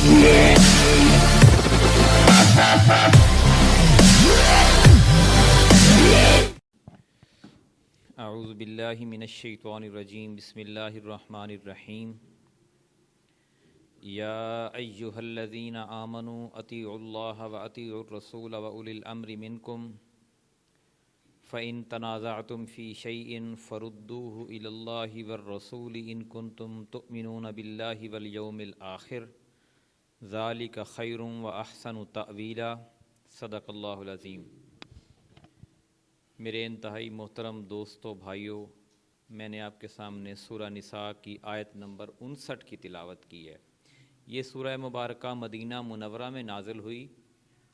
اعوذ باللہ من الشیطان الرجیم بسم اللہ الرحمن الرحیم یا ایہا الذین آمنوا اطیعوا اللہ واطیعوا الرسول واولی الامر منکم فإن تنازعتم فی شیء فردوہ الی اللہ والرسول ان کنتم تؤمنون باللہ والیوم الآخر ذالک خیر واحسن تأویلا صدق اللہ العظیم۔ میرے انتہائی محترم دوستو بھائیوں، میں نے آپ کے سامنے سورہ نساء کی آیت نمبر 59 کی تلاوت کی ہے۔ یہ سورہ مبارکہ مدینہ منورہ میں نازل ہوئی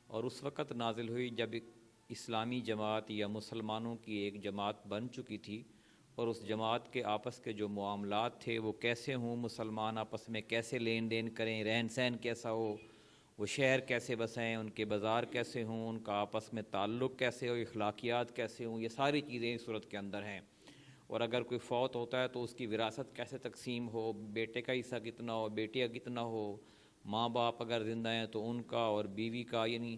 اور اس وقت نازل ہوئی جب اسلامی جماعت یا مسلمانوں کی ایک جماعت بن چکی تھی، اور اس جماعت کے آپس کے جو معاملات تھے وہ کیسے ہوں، مسلمان آپس میں کیسے لین دین کریں، رہن سہن کیسا ہو، وہ شہر کیسے بسیں، ان کے بازار کیسے ہوں، ان کا آپس میں تعلق کیسے ہو، اخلاقیات کیسے ہوں، یہ ساری چیزیں اس صورت کے اندر ہیں۔ اور اگر کوئی فوت ہوتا ہے تو اس کی وراثت کیسے تقسیم ہو، بیٹے کا حصہ کتنا ہو، بیٹی کا کتنا ہو، ماں باپ اگر زندہ ہیں تو ان کا اور بیوی کا، یعنی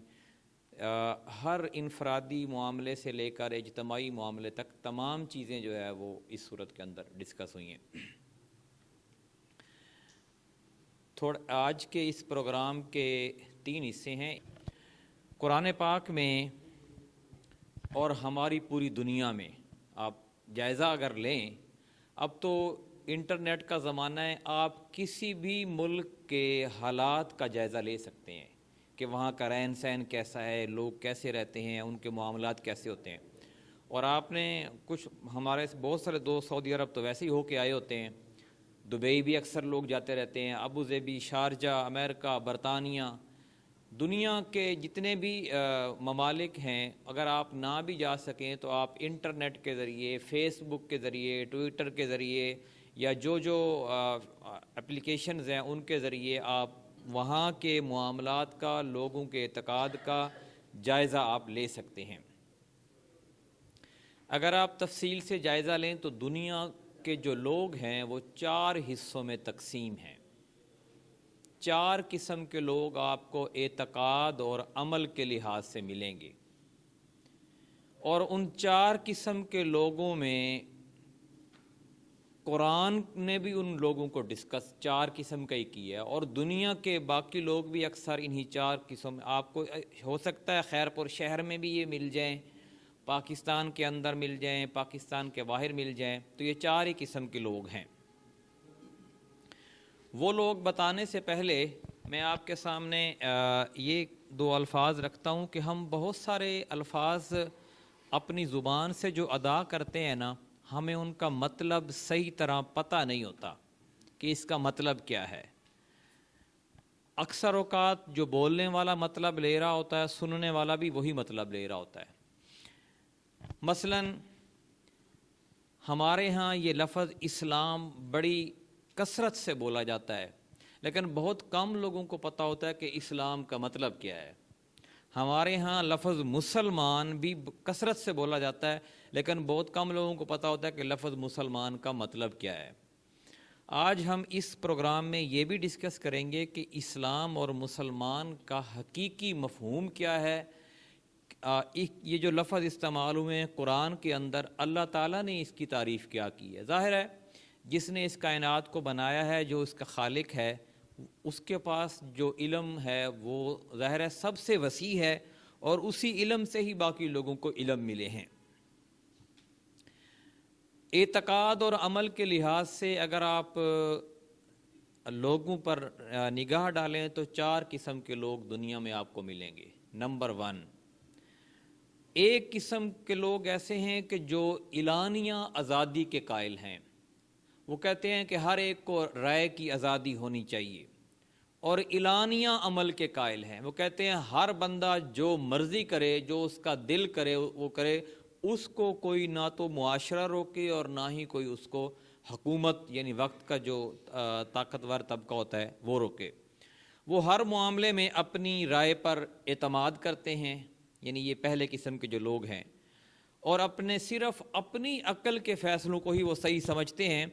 ہر انفرادی معاملے سے لے کر اجتماعی معاملے تک تمام چیزیں جو ہے وہ اس صورت کے اندر ڈسکس ہوئی ہیں۔ آج کے اس پروگرام کے 3 حصے ہیں۔ قرآن پاک میں اور ہماری پوری دنیا میں آپ جائزہ اگر لیں، اب تو انٹرنیٹ کا زمانہ ہے، آپ کسی بھی ملک کے حالات کا جائزہ لے سکتے ہیں کہ وہاں کا رہن سہن کیسا ہے، لوگ کیسے رہتے ہیں، ان کے معاملات کیسے ہوتے ہیں۔ اور آپ نے کچھ ہمارے بہت سارے دوست سعودی عرب تو ویسے ہی ہو کے آئے ہوتے ہیں، دبئی بھی اکثر لوگ جاتے رہتے ہیں، ابو ظبی، شارجہ، امریکہ، برطانیہ، دنیا کے جتنے بھی ممالک ہیں، اگر آپ نہ بھی جا سکیں تو آپ انٹرنیٹ کے ذریعے، فیس بک کے ذریعے، ٹویٹر کے ذریعے یا جو اپلیکیشنز ہیں ان کے ذریعے آپ وہاں کے معاملات کا، لوگوں کے اعتقاد کا جائزہ آپ لے سکتے ہیں۔ اگر آپ تفصیل سے جائزہ لیں تو دنیا کے جو لوگ ہیں وہ 4 حصوں میں تقسیم ہیں۔ 4 قسم کے لوگ آپ کو اعتقاد اور عمل کے لحاظ سے ملیں گے، اور ان 4 قسم کے لوگوں میں قرآن نے بھی ان لوگوں کو ڈسکس 4 قسم کا ہی کیا ہے، اور دنیا کے باقی لوگ بھی اکثر انہی 4 قسم، آپ کو ہو سکتا ہے خیر پور شہر میں بھی یہ مل جائیں، پاکستان کے اندر مل جائیں، پاکستان کے باہر مل جائیں، تو یہ 4 ہی قسم کے لوگ ہیں۔ وہ لوگ بتانے سے پہلے میں آپ کے سامنے یہ 2 الفاظ رکھتا ہوں کہ ہم بہت سارے الفاظ اپنی زبان سے جو ادا کرتے ہیں نا، ہمیں ان کا مطلب صحیح طرح پتہ نہیں ہوتا کہ اس کا مطلب کیا ہے۔ اکثر اوقات جو بولنے والا مطلب لے رہا ہوتا ہے، سننے والا بھی وہی مطلب لے رہا ہوتا ہے۔ مثلاً ہمارے ہاں یہ لفظ اسلام بڑی کثرت سے بولا جاتا ہے، لیکن بہت کم لوگوں کو پتہ ہوتا ہے کہ اسلام کا مطلب کیا ہے۔ ہمارے ہاں لفظ مسلمان بھی کثرت سے بولا جاتا ہے، لیکن بہت کم لوگوں کو پتہ ہوتا ہے کہ لفظ مسلمان کا مطلب کیا ہے۔ آج ہم اس پروگرام میں یہ بھی ڈسکس کریں گے کہ اسلام اور مسلمان کا حقیقی مفہوم کیا ہے۔ یہ جو لفظ استعمال ہوئے ہیں قرآن کے اندر، اللہ تعالیٰ نے اس کی تعریف کیا کی ہے۔ ظاہر ہے جس نے اس کائنات کو بنایا ہے، جو اس کا خالق ہے، اس کے پاس جو علم ہے وہ ظاہر ہے سب سے وسیع ہے، اور اسی علم سے ہی باقی لوگوں کو علم ملے ہیں۔ اعتقاد اور عمل کے لحاظ سے اگر آپ لوگوں پر نگاہ ڈالیں تو 4 قسم کے لوگ دنیا میں آپ کو ملیں گے۔ نمبر 1، ایک قسم کے لوگ ایسے ہیں کہ جو اعلانیہ آزادی کے قائل ہیں۔ وہ کہتے ہیں کہ ہر ایک کو رائے کی آزادی ہونی چاہیے، اور اعلانیہ عمل کے قائل ہیں۔ وہ کہتے ہیں ہر بندہ جو مرضی کرے، جو اس کا دل کرے وہ کرے، اس کو کوئی نہ تو معاشرہ روکے اور نہ ہی کوئی اس کو حکومت، یعنی وقت کا جو طاقتور طبقہ ہوتا ہے وہ روکے۔ وہ ہر معاملے میں اپنی رائے پر اعتماد کرتے ہیں، یعنی یہ پہلے قسم کے جو لوگ ہیں، اور صرف اپنی عقل کے فیصلوں کو ہی وہ صحیح سمجھتے ہیں،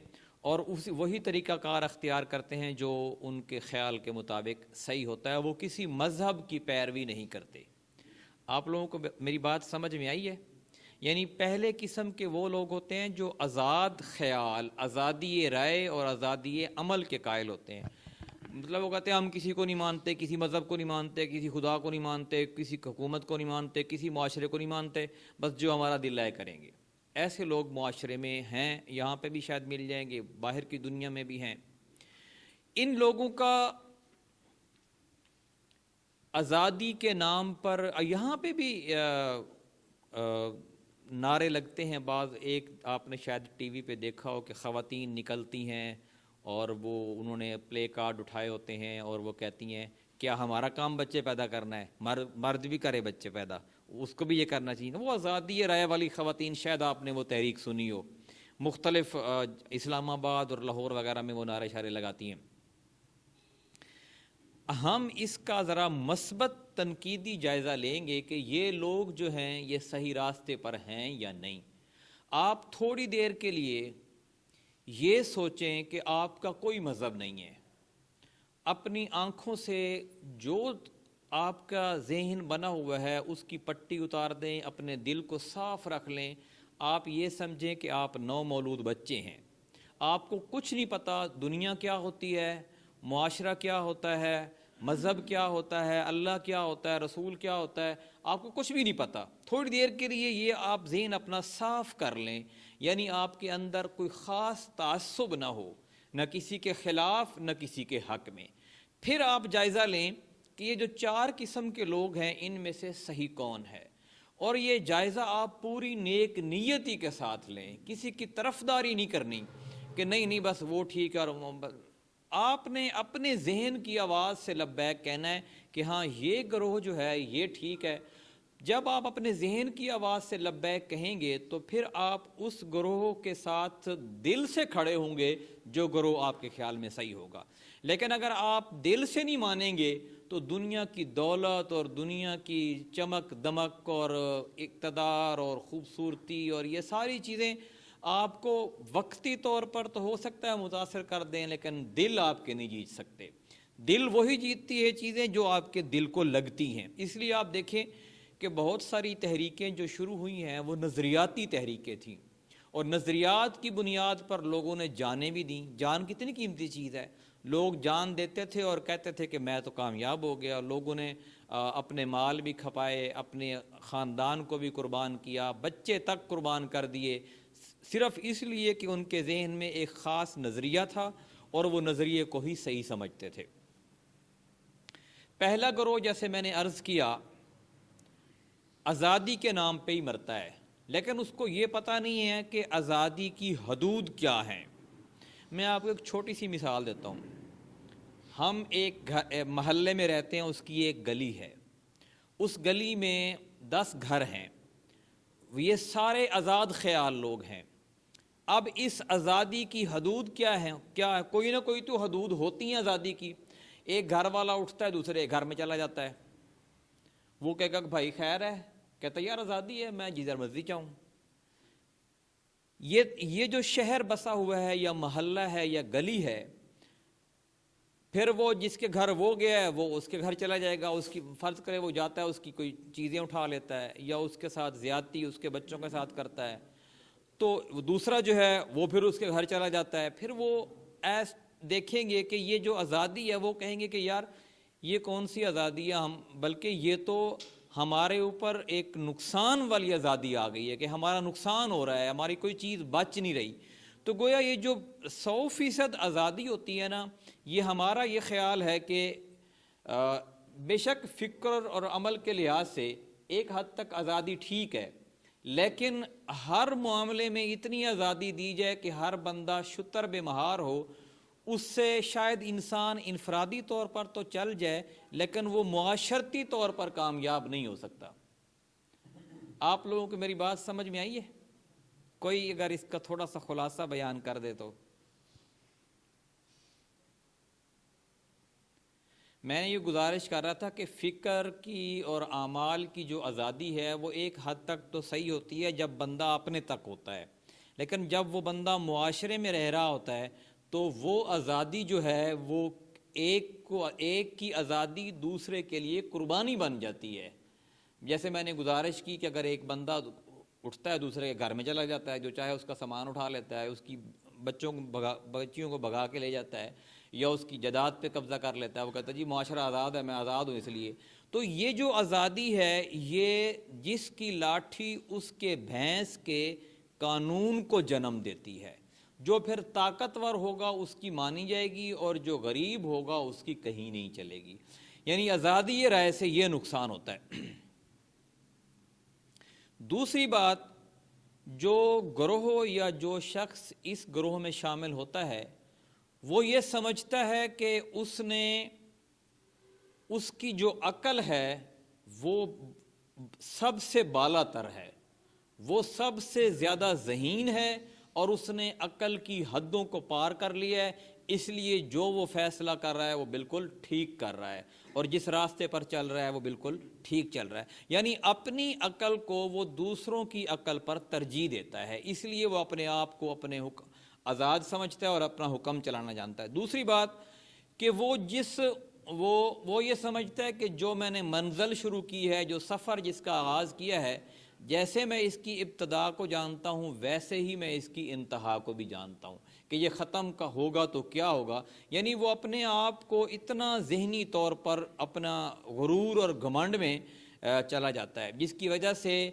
اور وہی طریقہ کار اختیار کرتے ہیں جو ان کے خیال کے مطابق صحیح ہوتا ہے، وہ کسی مذہب کی پیروی نہیں کرتے۔ آپ لوگوں کو میری بات سمجھ میں آئی ہے؟ یعنی پہلے قسم کے وہ لوگ ہوتے ہیں جو آزاد خیال، آزادی رائے اور آزادی عمل کے قائل ہوتے ہیں۔ مطلب وہ کہتے ہیں ہم کسی کو نہیں مانتے، کسی مذہب کو نہیں مانتے، کسی خدا کو نہیں مانتے، کسی حکومت کو نہیں مانتے، کسی معاشرے کو نہیں مانتے، بس جو ہمارا دل ہے کریں گے۔ ایسے لوگ معاشرے میں ہیں، یہاں پہ بھی شاید مل جائیں گے، باہر کی دنیا میں بھی ہیں۔ ان لوگوں کا آزادی کے نام پر یہاں پہ بھی نعرے لگتے ہیں بعض۔ ایک آپ نے شاید ٹی وی پہ دیکھا ہو کہ خواتین نکلتی ہیں اور وہ انہوں نے پلے کارڈ اٹھائے ہوتے ہیں اور وہ کہتی ہیں کیا ہمارا کام بچے پیدا کرنا ہے؟ مرد بھی کرے بچے پیدا، اس کو بھی یہ کرنا چاہیے۔ وہ آزادی رائے والی خواتین، شاید آپ نے وہ تحریک سنی ہو، مختلف اسلام آباد اور لاہور وغیرہ میں وہ نعرے شعرے لگاتی ہیں۔ ہم اس کا ذرا مثبت تنقیدی جائزہ لیں گے کہ یہ لوگ جو ہیں یہ صحیح راستے پر ہیں یا نہیں۔ آپ تھوڑی دیر کے لیے یہ سوچیں کہ آپ کا کوئی مذہب نہیں ہے، اپنی آنکھوں سے جو آپ کا ذہن بنا ہوا ہے اس کی پٹی اتار دیں، اپنے دل کو صاف رکھ لیں۔ آپ یہ سمجھیں کہ آپ نو مولود بچے ہیں، آپ کو کچھ نہیں پتہ دنیا کیا ہوتی ہے، معاشرہ کیا ہوتا ہے، مذہب کیا ہوتا ہے، اللہ کیا ہوتا ہے، رسول کیا ہوتا ہے، آپ کو کچھ بھی نہیں پتہ۔ تھوڑی دیر کے لیے یہ آپ ذہن اپنا صاف کر لیں، یعنی آپ کے اندر کوئی خاص تعصب نہ ہو، نہ کسی کے خلاف نہ کسی کے حق میں۔ پھر آپ جائزہ لیں کہ یہ جو 4 قسم کے لوگ ہیں ان میں سے صحیح کون ہے، اور یہ جائزہ آپ پوری نیک نیتی کے ساتھ لیں، کسی کی طرفداری نہیں کرنی کہ نہیں بس وہ ٹھیک ہے، اور آپ نے اپنے ذہن کی آواز سے لبیک کہنا ہے کہ ہاں یہ گروہ جو ہے یہ ٹھیک ہے۔ جب آپ اپنے ذہن کی آواز سے لبیک کہیں گے تو پھر آپ اس گروہ کے ساتھ دل سے کھڑے ہوں گے جو گروہ آپ کے خیال میں صحیح ہوگا۔ لیکن اگر آپ دل سے نہیں مانیں گے تو دنیا کی دولت اور دنیا کی چمک دمک اور اقتدار اور خوبصورتی اور یہ ساری چیزیں آپ کو وقتی طور پر تو ہو سکتا ہے متاثر کر دیں، لیکن دل آپ کے نہیں جیت سکتے۔ دل وہی جیتتی ہے چیزیں جو آپ کے دل کو لگتی ہیں۔ اس لیے آپ دیکھیں کہ بہت ساری تحریکیں جو شروع ہوئی ہیں وہ نظریاتی تحریکیں تھیں، اور نظریات کی بنیاد پر لوگوں نے جانیں بھی دیں۔ جان کتنی قیمتی چیز ہے، لوگ جان دیتے تھے اور کہتے تھے کہ میں تو کامیاب ہو گیا۔ لوگوں نے اپنے مال بھی کھپائے، اپنے خاندان کو بھی قربان کیا، بچے تک قربان کر دیے، صرف اس لیے کہ ان کے ذہن میں ایک خاص نظریہ تھا اور وہ نظریے کو ہی صحیح سمجھتے تھے۔ پہلا گروہ جیسے میں نے عرض کیا آزادی کے نام پہ ہی مرتا ہے، لیکن اس کو یہ پتہ نہیں ہے کہ آزادی کی حدود کیا ہیں۔ میں آپ کو ایک چھوٹی سی مثال دیتا ہوں۔ ہم ایک محلے میں رہتے ہیں، اس کی ایک گلی ہے، اس گلی میں 10 گھر ہیں، یہ سارے آزاد خیال لوگ ہیں۔ اب اس آزادی کی حدود کیا ہے؟ کوئی نہ کوئی تو حدود ہوتی ہیں آزادی کی۔ ایک گھر والا اٹھتا ہے دوسرے گھر میں چلا جاتا ہے، وہ کہے گا کہ بھائی خیر ہے، کہتا ہے یار آزادی ہے، میں جدھر مرضی چاہوں۔ یہ جو شہر بسا ہوا ہے یا محلہ ہے یا گلی ہے، پھر وہ جس کے گھر وہ گیا ہے وہ اس کے گھر چلا جائے گا، اس کی فرض کرے وہ جاتا ہے، اس کی کوئی چیزیں اٹھا لیتا ہے یا اس کے ساتھ زیادتی اس کے بچوں کے ساتھ کرتا ہے، تو دوسرا جو ہے وہ پھر اس کے گھر چلا جاتا ہے۔ پھر وہ دیکھیں گے کہ یہ جو آزادی ہے، وہ کہیں گے کہ یار یہ کون سی آزادی ہے، بلکہ یہ تو ہمارے اوپر ایک نقصان والی آزادی آ گئی ہے کہ ہمارا نقصان ہو رہا ہے، ہماری کوئی چیز بچ نہیں رہی۔ تو گویا یہ جو 100% آزادی ہوتی ہے نا، یہ ہمارا یہ خیال ہے کہ بے شک فکر اور عمل کے لحاظ سے ایک حد تک آزادی ٹھیک ہے، لیکن ہر معاملے میں اتنی آزادی دی جائے کہ ہر بندہ شتر بے مہار ہو، اس سے شاید انسان انفرادی طور پر تو چل جائے لیکن وہ معاشرتی طور پر کامیاب نہیں ہو سکتا۔ آپ لوگوں کو میری بات سمجھ میں آئی ہے؟ کوئی اگر اس کا تھوڑا سا خلاصہ بیان کر دے تو۔ میں نے یہ گزارش کر رہا تھا کہ فکر کی اور اعمال کی جو آزادی ہے وہ ایک حد تک تو صحیح ہوتی ہے جب بندہ اپنے تک ہوتا ہے، لیکن جب وہ بندہ معاشرے میں رہ رہا ہوتا ہے تو وہ آزادی جو ہے وہ ایک کی آزادی دوسرے کے لیے قربانی بن جاتی ہے۔ جیسے میں نے گزارش کی کہ اگر ایک بندہ اٹھتا ہے دوسرے کے گھر میں چلا جاتا ہے، جو چاہے اس کا سامان اٹھا لیتا ہے، اس کی بچیوں کو بھگا کے لے جاتا ہے، یا اس کی جائیداد پہ قبضہ کر لیتا ہے، وہ کہتا ہے جی معاشرہ آزاد ہے، میں آزاد ہوں اس لیے۔ تو یہ جو آزادی ہے، یہ جس کی لاٹھی اس کے بھینس کے قانون کو جنم دیتی ہے۔ جو پھر طاقتور ہوگا اس کی مانی جائے گی، اور جو غریب ہوگا اس کی کہیں نہیں چلے گی۔ یعنی آزادی یہ رائے سے یہ نقصان ہوتا ہے۔ دوسری بات، جو گروہ یا جو شخص اس گروہ میں شامل ہوتا ہے وہ یہ سمجھتا ہے کہ اس کی جو عقل ہے وہ سب سے بالا تر ہے، وہ سب سے زیادہ ذہین ہے، اور اس نے عقل کی حدوں کو پار کر لیا ہے، اس لیے جو وہ فیصلہ کر رہا ہے وہ بالکل ٹھیک کر رہا ہے، اور جس راستے پر چل رہا ہے وہ بالکل ٹھیک چل رہا ہے۔ یعنی اپنی عقل کو وہ دوسروں کی عقل پر ترجیح دیتا ہے، اس لیے وہ اپنے آپ کو اپنے آزاد سمجھتا ہے اور اپنا حکم چلانا جانتا ہے۔ دوسری بات کہ وہ یہ سمجھتا ہے کہ جو میں نے منزل شروع کی ہے، جو سفر جس کا آغاز کیا ہے، جیسے میں اس کی ابتدا کو جانتا ہوں ویسے ہی میں اس کی انتہا کو بھی جانتا ہوں کہ یہ ختم کا ہوگا تو کیا ہوگا۔ یعنی وہ اپنے آپ کو اتنا ذہنی طور پر اپنا غرور اور گھمنڈ میں چلا جاتا ہے، جس کی وجہ سے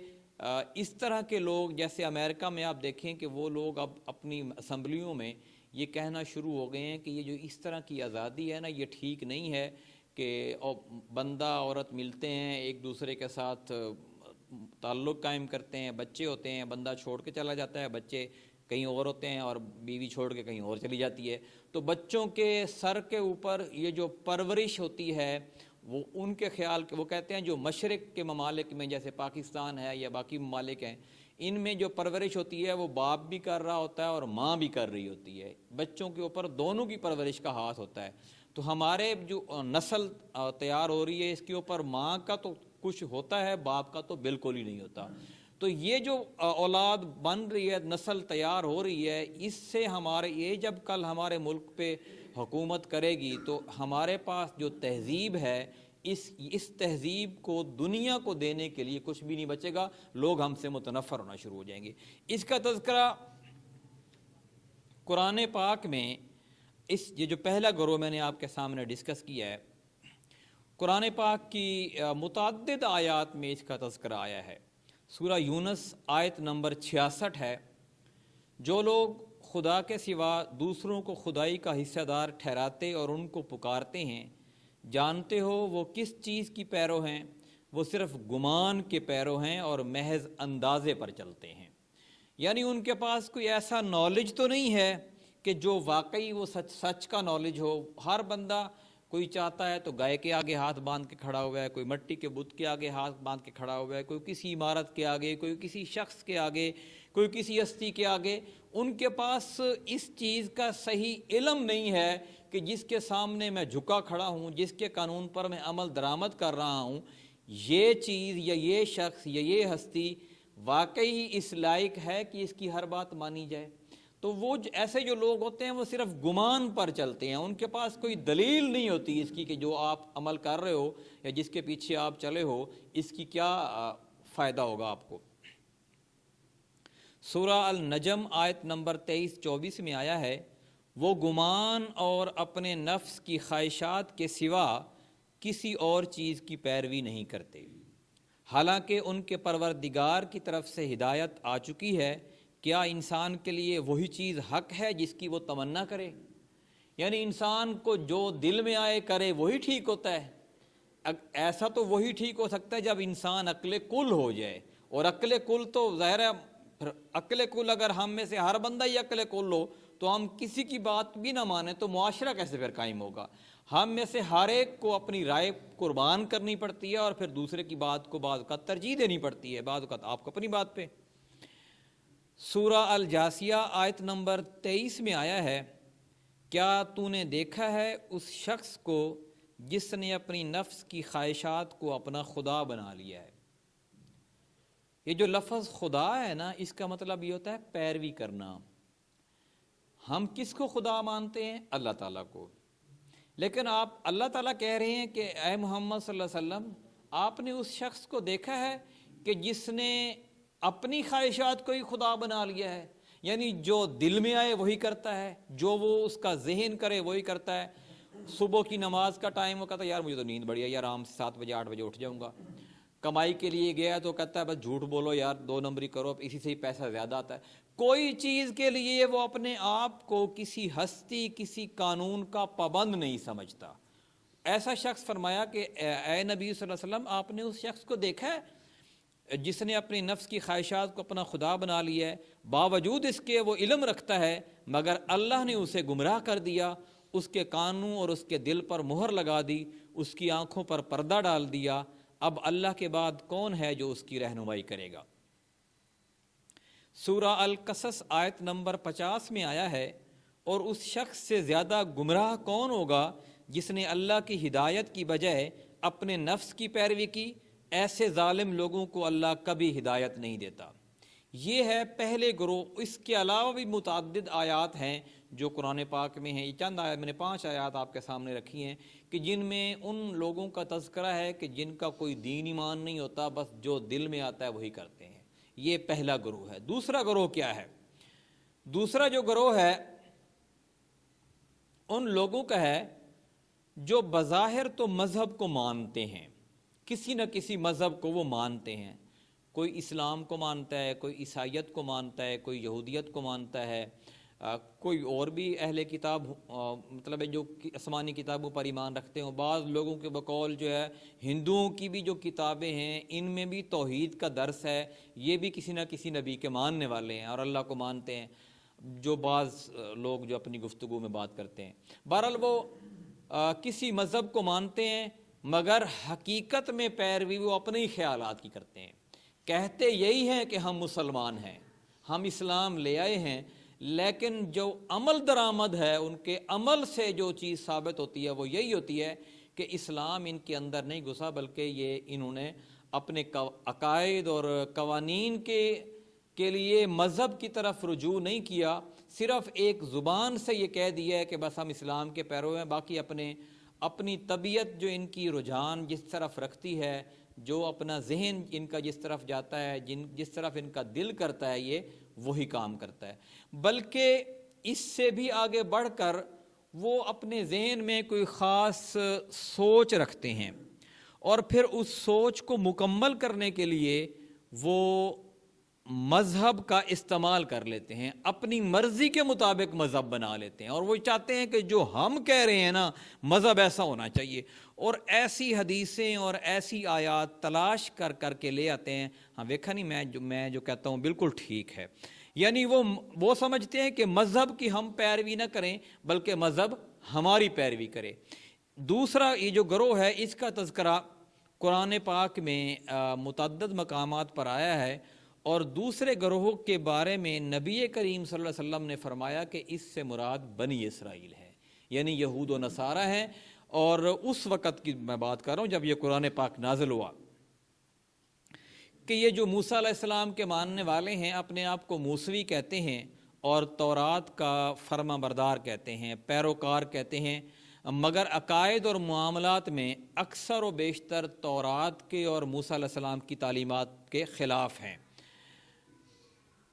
اس طرح کے لوگ، جیسے امریکہ میں آپ دیکھیں کہ وہ لوگ اب اپنی اسمبلیوں میں یہ کہنا شروع ہو گئے ہیں کہ یہ جو اس طرح کی آزادی ہے نا، یہ ٹھیک نہیں ہے کہ بندہ عورت ملتے ہیں، ایک دوسرے کے ساتھ تعلق قائم کرتے ہیں، بچے ہوتے ہیں، بندہ چھوڑ کے چلا جاتا ہے، بچے کہیں اور ہوتے ہیں اور بیوی چھوڑ کے کہیں اور چلی جاتی ہے۔ تو بچوں کے سر کے اوپر یہ جو پرورش ہوتی ہے وہ ان کے خیال وہ کہتے ہیں جو مشرق کے ممالک میں جیسے پاکستان ہے یا باقی ممالک ہیں، ان میں جو پرورش ہوتی ہے وہ باپ بھی کر رہا ہوتا ہے اور ماں بھی کر رہی ہوتی ہے، بچوں کے اوپر دونوں کی پرورش کا ہاتھ ہوتا ہے۔ تو ہمارے جو نسل تیار ہو رہی ہے اس کے اوپر ماں کا تو کچھ ہوتا ہے، باپ کا تو بالکل ہی نہیں ہوتا۔ تو یہ جو اولاد بن رہی ہے، نسل تیار ہو رہی ہے، اس سے یہ جب کل ہمارے ملک پہ حکومت کرے گی تو ہمارے پاس جو تہذیب ہے، اس تہذیب کو دنیا کو دینے کے لیے کچھ بھی نہیں بچے گا، لوگ ہم سے متنفر ہونا شروع ہو جائیں گے۔ اس کا تذکرہ قرآن پاک میں یہ جو پہلا گروہ میں نے آپ کے سامنے ڈسکس کیا ہے، قرآن پاک کی متعدد آیات میں اس کا تذکرہ آیا ہے۔ سورہ یونس آیت نمبر 66 ہے، جو لوگ خدا کے سوا دوسروں کو خدائی کا حصہ دار ٹھہراتے اور ان کو پکارتے ہیں، جانتے ہو وہ کس چیز کی پیرو ہیں؟ وہ صرف گمان کے پیرو ہیں اور محض اندازے پر چلتے ہیں۔ یعنی ان کے پاس کوئی ایسا نالج تو نہیں ہے کہ جو واقعی وہ سچ کا نالج ہو۔ ہر بندہ کوئی چاہتا ہے تو گائے کے آگے ہاتھ باندھ کے کھڑا ہوا ہے، کوئی مٹی کے بت کے آگے ہاتھ باندھ کے کھڑا ہوا ہے، کوئی کسی عمارت کے آگے، کوئی کسی شخص کے آگے، کوئی کسی ہستی کے آگے۔ ان کے پاس اس چیز کا صحیح علم نہیں ہے کہ جس کے سامنے میں جھکا کھڑا ہوں، جس کے قانون پر میں عمل درآمد کر رہا ہوں، یہ چیز یا یہ شخص یا یہ ہستی واقعی اس لائق ہے کہ اس کی ہر بات مانی جائے۔ تو وہ ایسے جو لوگ ہوتے ہیں وہ صرف گمان پر چلتے ہیں، ان کے پاس کوئی دلیل نہیں ہوتی اس کی کہ جو آپ عمل کر رہے ہو یا جس کے پیچھے آپ چلے ہو اس کی کیا فائدہ ہوگا آپ کو۔ سورہ النجم آیت نمبر 23-24 میں آیا ہے، وہ گمان اور اپنے نفس کی خواہشات کے سوا کسی اور چیز کی پیروی نہیں کرتے، حالانکہ ان کے پروردگار کی طرف سے ہدایت آ چکی ہے۔ کیا انسان کے لیے وہی چیز حق ہے جس کی وہ تمنا کرے؟ یعنی انسان کو جو دل میں آئے کرے وہی ٹھیک ہوتا ہے۔ ایسا تو وہی ٹھیک ہو سکتا ہے جب انسان عقل کل ہو جائے، اور عقل کل تو ظاہر ہے، عقل کل اگر ہم میں سے ہر بندہ ہی عقل کل ہو تو ہم کسی کی بات بھی نہ مانیں تو معاشرہ کیسے پھر قائم ہوگا؟ ہم میں سے ہر ایک کو اپنی رائے قربان کرنی پڑتی ہے، اور پھر دوسرے کی بات کو بعض اوقات ترجیح دینی پڑتی ہے، بعض اوقات آپ کو اپنی بات پہ۔ سورہ الجاسیہ آیت نمبر 23 میں آیا ہے، کیا تو نے دیکھا ہے اس شخص کو جس نے اپنی نفس کی خواہشات کو اپنا خدا بنا لیا ہے؟ یہ جو لفظ خدا ہے نا، اس کا مطلب یہ ہوتا ہے پیروی کرنا۔ ہم کس کو خدا مانتے ہیں؟ اللہ تعالیٰ کو۔ لیکن آپ اللہ تعالیٰ کہہ رہے ہیں کہ اے محمد صلی اللہ علیہ وسلم، آپ نے اس شخص کو دیکھا ہے کہ جس نے اپنی خواہشات کو ہی خدا بنا لیا ہے، یعنی جو دل میں آئے وہی کرتا ہے، جو وہ اس کا ذہن کرے وہی کرتا ہے۔ صبح کی نماز کا ٹائم وہ کہتا ہے یار مجھے تو نیند بڑی ہے، آرام سے 7 بجے 8 بجے اٹھ جاؤں گا۔ کمائی کے لیے گیا تو کہتا ہے بس جھوٹ بولو یار، 2 نمبری کرو، اسی سے ہی پیسہ زیادہ آتا ہے۔ کوئی چیز کے لیے وہ اپنے آپ کو کسی ہستی، کسی قانون کا پابند نہیں سمجھتا۔ ایسا شخص فرمایا کہ اے نبی صلی اللہ علیہ وسلم، آپ نے اس شخص کو دیکھا ہے جس نے اپنی نفس کی خواہشات کو اپنا خدا بنا لیا ہے، باوجود اس کے وہ علم رکھتا ہے، مگر اللہ نے اسے گمراہ کر دیا، اس کے کانوں اور اس کے دل پر مہر لگا دی، اس کی آنکھوں پر پردہ ڈال دیا۔ اب اللہ کے بعد کون ہے جو اس کی رہنمائی کرے گا؟ سورہ القصص آیت نمبر 50 میں آیا ہے، اور اس شخص سے زیادہ گمراہ کون ہوگا جس نے اللہ کی ہدایت کی بجائے اپنے نفس کی پیروی کی؟ ایسے ظالم لوگوں کو اللہ کبھی ہدایت نہیں دیتا۔ یہ ہے پہلے گروہ۔ اس کے علاوہ بھی متعدد آیات ہیں جو قرآن پاک میں ہیں۔ یہ چند آیات، میں نے 5 آیات آپ کے سامنے رکھی ہیں کہ جن میں ان لوگوں کا تذکرہ ہے کہ جن کا کوئی دین ایمان نہیں ہوتا، بس جو دل میں آتا ہے وہی کرتے ہیں۔ یہ پہلا گروہ ہے۔ دوسرا گروہ کیا ہے؟ دوسرا جو گروہ ہے ان لوگوں کا ہے جو بظاہر تو مذہب کو مانتے ہیں، کسی نہ کسی مذہب کو وہ مانتے ہیں۔ کوئی اسلام کو مانتا ہے، کوئی عیسائیت کو مانتا ہے، کوئی یہودیت کو مانتا ہے، کوئی اور بھی اہل کتاب مطلب ہے جو آسمانی کتابوں پر ایمان رکھتے ہوں۔ بعض لوگوں کے بقول جو ہے ہندوؤں کی بھی جو کتابیں ہیں ان میں بھی توحید کا درس ہے، یہ بھی کسی نہ کسی نبی کے ماننے والے ہیں اور اللہ کو مانتے ہیں، جو بعض لوگ جو اپنی گفتگو میں بات کرتے ہیں۔ بہرحال وہ کسی مذہب کو مانتے ہیں، مگر حقیقت میں پیروی وہ اپنے ہی خیالات کی کرتے ہیں۔ کہتے یہی ہیں کہ ہم مسلمان ہیں، ہم اسلام لے آئے ہیں، لیکن جو عمل درآمد ہے، ان کے عمل سے جو چیز ثابت ہوتی ہے وہ یہی ہوتی ہے کہ اسلام ان کے اندر نہیں گھسا، بلکہ یہ انہوں نے اپنے عقائد اور قوانین کے لیے مذہب کی طرف رجوع نہیں کیا، صرف ایک زبان سے یہ کہہ دیا ہے کہ بس ہم اسلام کے پیرو ہیں، باقی اپنی طبیعت جو ان کی رجحان جس طرف رکھتی ہے، جو اپنا ذہن ان کا جس طرف جاتا ہے، جس طرف ان کا دل کرتا ہے، یہ وہی کام کرتا ہے۔ بلکہ اس سے بھی آگے بڑھ کر وہ اپنے ذہن میں کوئی خاص سوچ رکھتے ہیں، اور پھر اس سوچ کو مکمل کرنے کے لیے وہ مذہب کا استعمال کر لیتے ہیں، اپنی مرضی کے مطابق مذہب بنا لیتے ہیں، اور وہ چاہتے ہیں کہ جو ہم کہہ رہے ہیں نا مذہب ایسا ہونا چاہیے، اور ایسی حدیثیں اور ایسی آیات تلاش کر کے لے آتے ہیں۔ ہاں دیکھا نہیں، میں جو کہتا ہوں بالکل ٹھیک ہے، یعنی وہ سمجھتے ہیں کہ مذہب کی ہم پیروی نہ کریں بلکہ مذہب ہماری پیروی کرے۔ دوسرا یہ جو گروہ ہے اس کا تذکرہ قرآن پاک میں متعدد مقامات پر آیا ہے، اور دوسرے گروہ کے بارے میں نبی کریم صلی اللہ علیہ وسلم نے فرمایا کہ اس سے مراد بنی اسرائیل ہے، یعنی یہود و نصارہ ہیں۔ اور اس وقت کی میں بات کر رہا ہوں جب یہ قرآن پاک نازل ہوا، کہ یہ جو موسیٰ علیہ السلام کے ماننے والے ہیں اپنے آپ کو موسوی کہتے ہیں اور تورات کا فرما بردار کہتے ہیں، پیروکار کہتے ہیں، مگر عقائد اور معاملات میں اکثر و بیشتر تورات کے اور موسیٰ علیہ السلام کی تعلیمات کے خلاف ہیں۔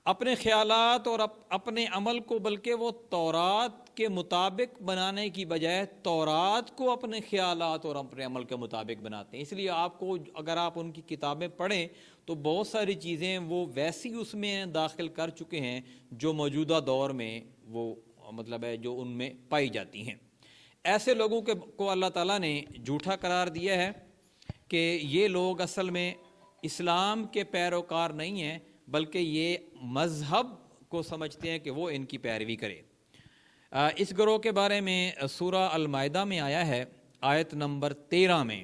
اپنے خیالات اور اپنے عمل کو بلکہ وہ تورات کے مطابق بنانے کی بجائے تورات کو اپنے خیالات اور اپنے عمل کے مطابق بناتے ہیں۔ اس لیے آپ کو اگر آپ ان کی کتابیں پڑھیں تو بہت ساری چیزیں وہ ویسی اس میں داخل کر چکے ہیں جو موجودہ دور میں وہ مطلب ہے جو ان میں پائی جاتی ہیں۔ ایسے لوگوں کو اللہ تعالیٰ نے جھوٹا قرار دیا ہے کہ یہ لوگ اصل میں اسلام کے پیروکار نہیں ہیں، بلکہ یہ مذہب کو سمجھتے ہیں کہ وہ ان کی پیروی کرے۔ اس گروہ کے بارے میں سورہ المائدہ میں آیا ہے آیت نمبر 13 میں،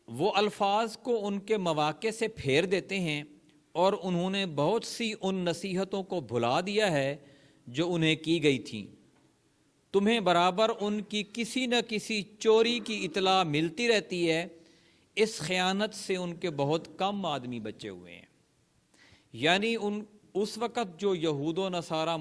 وہ الفاظ کو ان کے مواقع سے پھیر دیتے ہیں اور انہوں نے بہت سی ان نصیحتوں کو بھلا دیا ہے جو انہیں کی گئی تھیں۔ تمہیں برابر ان کی کسی نہ کسی چوری کی اطلاع ملتی رہتی ہے، اس خیانت سے ان کے بہت کم آدمی بچے ہوئے ہیں، یعنی اس وقت جو یہود و نصارہ